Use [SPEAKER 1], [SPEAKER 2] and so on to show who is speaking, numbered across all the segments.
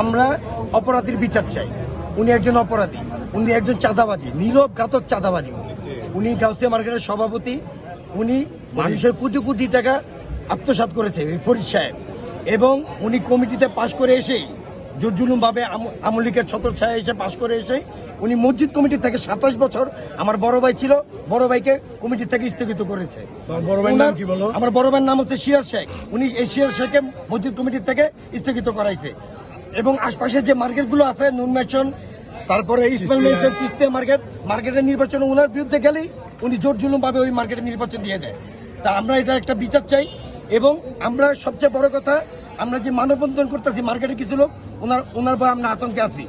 [SPEAKER 1] আমরা অপরাধীর বিচার চাই। উনি একজন অপরাধী, উনি একজন চাঁদাবাজি, নীরব ঘাতক চাঁদাবাজি। উনি গাউসিয়া মার্কেটের সভাপতি, উনি মানুষের কোটি কোটি টাকা আত্মসাৎ করেছে ফরিদ সাহেব, এবং উনি কমিটিতে পাশ করে এসেই জুলুম ভাবে আওয়ামী লীগের ছত্রছায়া এসে পাশ করে এসে উনি মসজিদ কমিটি থেকে 27 বছর, আমার বড় ভাই ছিল, বড় ভাইকে কমিটি থেকে স্থগিত করেছে।
[SPEAKER 2] বড় ভাইয়ের নাম কি বলো?
[SPEAKER 1] আমার বড় ভাইয়ের নাম হচ্ছে শিয়ার শেখ। উনি এই শিয়ার শেখকে মসজিদ কমিটি থেকে স্থগিত করাইছে। এবং আশপাশে যে মার্কেটগুলো আছে, নুন মেশন, তারপরে ইসমাইল মেশন, চিস্তিয়া মার্কেটের নির্বাচন ওনার বিরুদ্ধে গেলেই উনি জোর জুলুম ভাবে ওই মার্কেটের নির্বাচন দিয়ে দেয়। তা আমরা এটা একটা বিচার চাই। এবং আমরা সবচেয়ে বড় কথা, আমরা যে মানববন্ধন করতেছি মার্কেটে কিছু লোক, ওনার ভয় আমরা আতঙ্কে আছি।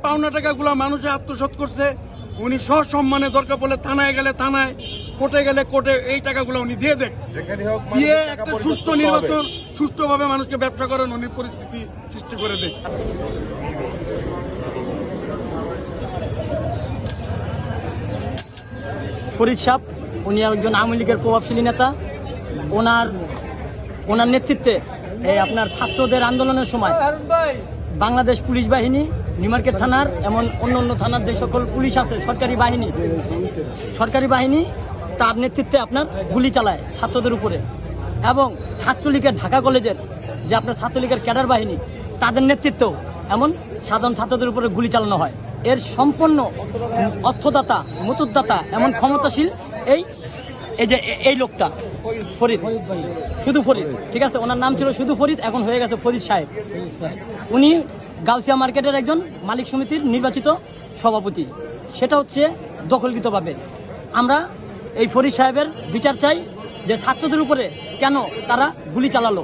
[SPEAKER 3] পাওনা টাকাগুলা মানুষে আত্মসাৎ করছে। উনি সসম্মানে দরকার পড়লে থানায় গেলে থানায়, কোর্টে গেলে কোর্টে এই টাকাগুলো উনি দিয়ে দেন, দিয়ে একটা সুস্থ নির্বাচন, সুস্থভাবে মানুষকে ব্যবসা করেন, উনি পরিস্থিতি সৃষ্টি করে দেয়।
[SPEAKER 4] ফরিদ সাহেব উনি একজন আওয়ামী লীগের প্রভাবশালী নেতা। ওনার নেতৃত্বে আপনার ছাত্রদের আন্দোলনের সময় বাংলাদেশ পুলিশ বাহিনী, নিউমার্কেট থানার এমন অন্য থানার যে সকল পুলিশ আছে, সরকারি বাহিনী তার নেতৃত্বে আপনার গুলি চালায় ছাত্রদের উপরে। এবং ছাত্রলীগের ঢাকা কলেজের যে আপনার ছাত্রলীগের ক্যাডার বাহিনী, তাদের নেতৃত্বেও এমন সাধারণ ছাত্রদের উপরে গুলি চালানো হয়। এর সম্পূর্ণ অর্থদাতা, মতুদাতা, এমন ক্ষমতাশীল এই লোকটা ফরিদ, শুধু ফরিদ, ঠিক আছে? ওনার নাম ছিল শুধু ফরিদ, এখন হয়ে গেছে ফরিদ সাহেব। উনি গাউসিয়া মার্কেটের একজন মালিক সমিতির নির্বাচিত সভাপতি, সেটা হচ্ছে দখলকৃতভাবে। আমরা এই ফরিদ সাহেবের বিচার চাই যে ছাত্রদের উপরে কেন তারা গুলি চালালো।